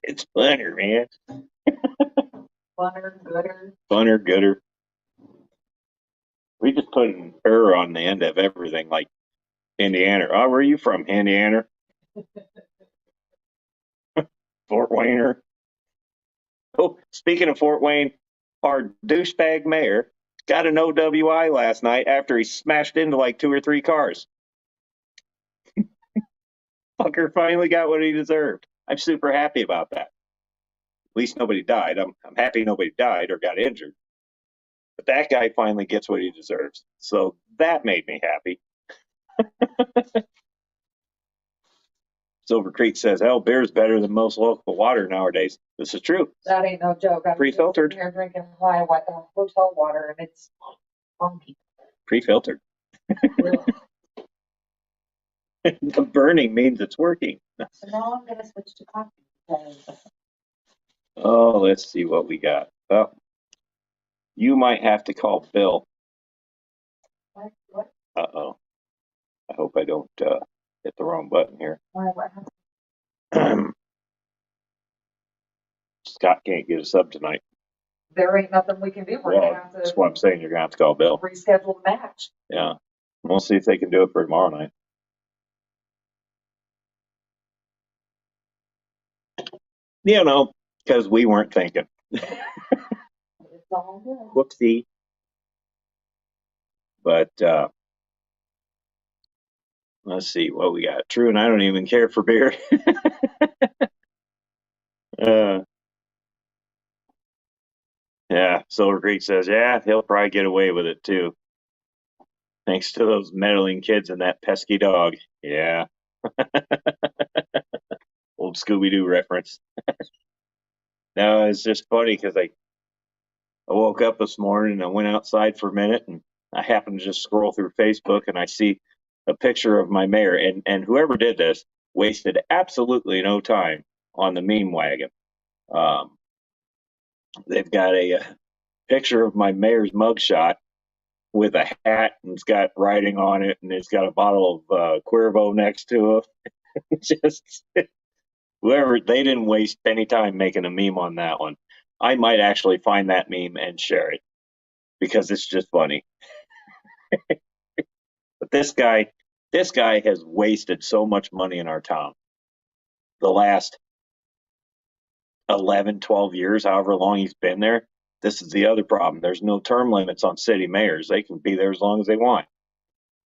It's funner, man. Funner, gooder. Funner, gooder. We just put an er on the end of everything, like Indiana. Oh, where are you from? Indiana? Fort Wayner. Oh, speaking of Fort Wayne, our douchebag mayor got an OWI last night after he smashed into like 2 or 3 cars. Fucker finally got what he deserved. I'm super happy about that. At least nobody died. I'm happy nobody died or got injured. But that guy finally gets what he deserves. So that made me happy. Silver Creek says, hell, beer's better than most local water nowadays. This is true. That ain't no joke. I'm Pre-filtered. Here drinking hotel water, and it's funky. Pre-filtered. The burning means it's working. So now I'm gonna switch to coffee. Because Oh, let's see what we got. Well, you might have to call Bill. what? Uh-oh. I hope I don't hit the wrong button here. What happened? Scott can't get a sub tonight. There ain't nothing we can do. We're Well, gonna have that's to what I'm saying. You're going to have to call Bill. reschedule the match. Yeah. We'll see if they can do it for tomorrow night. You know, because we weren't thinking. It's all good. Whoopsie. But let's see what we got. True, and I don't even care for beer. Yeah, Silver Creek says, yeah, he'll probably get away with it too. Thanks to those meddling kids and that pesky dog. Yeah. Old Scooby-Doo reference. No, it's just funny because I woke up this morning and I went outside for a minute and I happened to just scroll through Facebook and I see a picture of my mayor, and whoever did this wasted absolutely no time on the meme wagon. They've got a picture of my mayor's mugshot with a hat and it's got writing on it and it's got a bottle of Cuervo next to it. Just whoever, they didn't waste any time making a meme on that one. I might actually find that meme and share it because it's just funny. But this guy has wasted so much money in our town. The last 11, 12 years, however long he's been there. This is the other problem. There's no term limits on city mayors. They can be there as long as they want.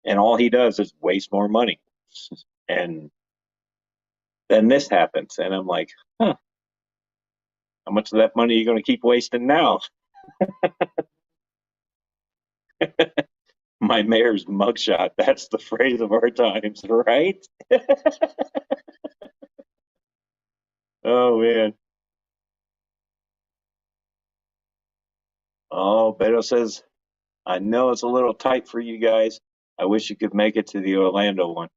And all he does is waste more money. And then this happens. And I'm like, huh, how much of that money are you going to keep wasting now? My mayor's mugshot. That's the phrase of our times, right? Oh, man. Oh, Beto says, I know it's a little tight for you guys. I wish you could make it to the Orlando one.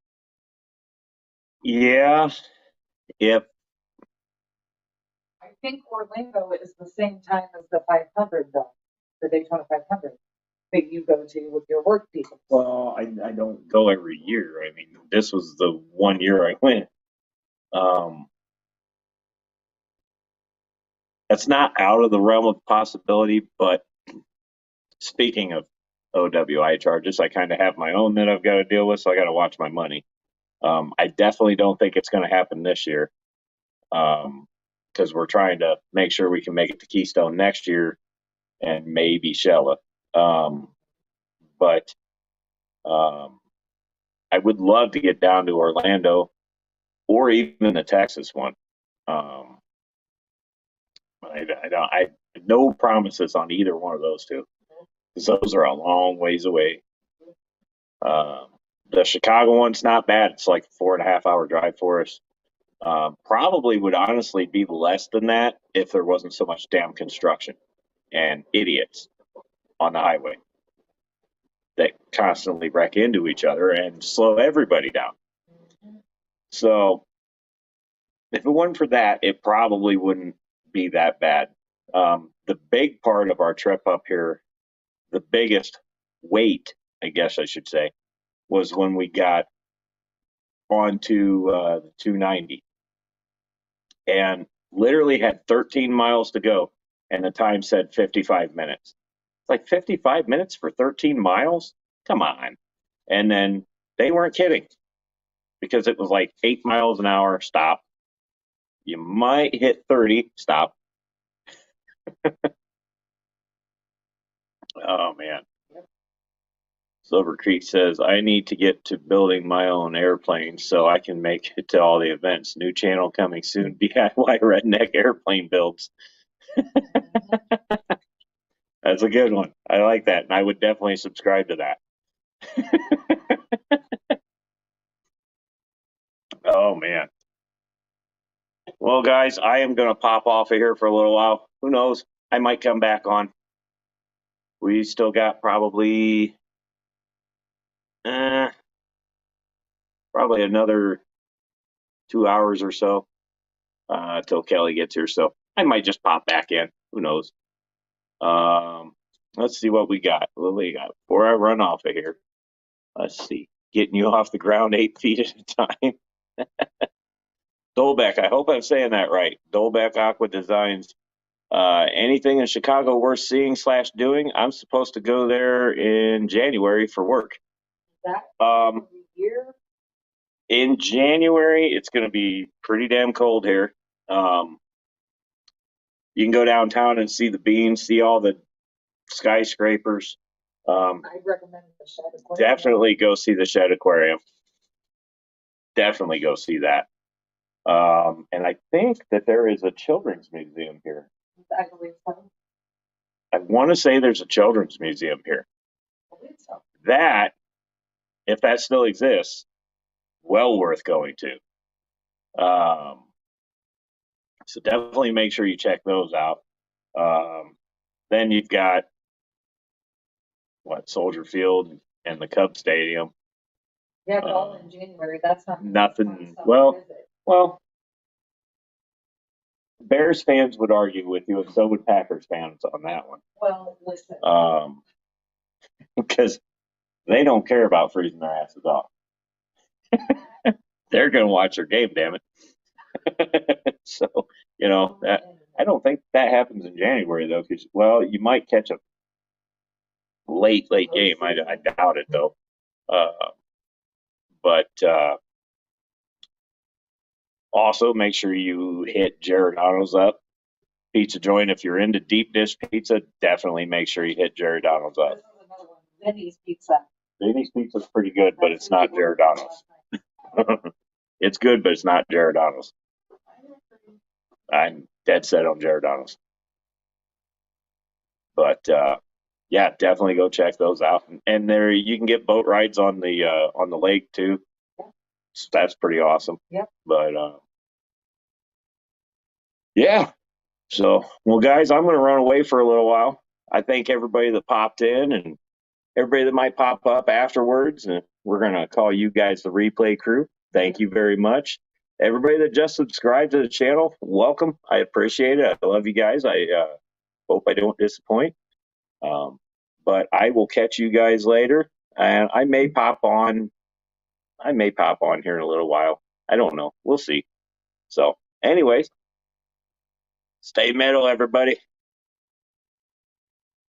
Yeah, if I think Orlando is the same time as the 500, though, the Daytona 500 that you go to with your work people. well, I don't go every year. I mean, this was the one year I went. That's not out of the realm of possibility, but speaking of OWI charges, I kind of have my own that I've got to deal with, so I got to watch my money. I definitely don't think it's going to happen this year because we're trying to make sure we can make it to Keystone next year and maybe Shella. But I would love to get down to Orlando or even the Texas one. I no promises on either one of those two because those are a long ways away. The Chicago one's not bad. It's like a 4.5 hour drive for us. Probably would honestly be less than that if there wasn't so much damn construction and idiots on the highway. constantly wreck into each other and slow everybody down. So if it wasn't for that, it probably wouldn't be that bad. The big part of our trip up here, the biggest weight, I guess I should say, was when we got onto the 290 and literally had 13 miles to go, and the time said 55 minutes. It's like 55 minutes for 13 miles? Come on. And then they weren't kidding, because it was like 8 miles an hour, stop. You might hit 30, stop. Oh, man. Silver Creek says, I need to get to building my own airplane so I can make it to all the events. New channel coming soon, DIY redneck airplane builds. That's a good one. I like that, and I would definitely subscribe to that. Oh, man. Well, guys, I am going to pop off of here for a little while. Who knows? I might come back on. We still got probably another 2 hours or so till Kelly gets here. So I might just pop back in. Who knows? Let's see what we got. What we got before I run off of here. Let's see. Getting you off the ground 8 feet at a time. Dolbeck, I hope I'm saying that right. Dolbeck Aqua Designs. Anything in Chicago worth seeing / doing? I'm supposed to go there in January for work. That year? In January, it's going to be pretty damn cold here. You can go downtown and see the beams, see all the skyscrapers. I recommend the Shed Aquarium. Definitely go see the Shed Aquarium. Definitely go see that. And I think that there is a children's museum here. I believe so. I want to say there's a children's museum here. I believe so. That, if that still exists, well worth going to. So definitely make sure you check those out. Then you've got Soldier Field and the Cub Stadium. Yeah, but all in January. That's not Nothing. fun Well, stuff, is it? well, Bears fans would argue with you, and so would Packers fans on that one. Well, listen. Because they don't care about freezing their asses off. They're going to watch their game, damn it. So, I don't think that happens in January, though, because, you might catch a late game. I doubt it, though. But also make sure you hit Giordano's up. Pizza joint, if you're into deep dish pizza, definitely make sure you hit Giordano's up. This is another one. Vinny's Pizza. Vinny's Pizza's pretty good, but it's not Giordano's. It's good, but it's not Giordano's. I'm dead set on Giordano's. But yeah, definitely go check those out. And there you can get boat rides on the lake too. So that's pretty awesome. Yep. But yeah. So, well, guys, I'm going to run away for a little while. I thank everybody that popped in and everybody that might pop up afterwards. And we're going to call you guys the replay crew. Thank you very much. Everybody that just subscribed to the channel, welcome. I appreciate it. I love you guys. I hope I don't disappoint. But I will catch you guys later. And I may pop on here in a little while. I don't know. We'll see. So, anyways, stay metal, everybody.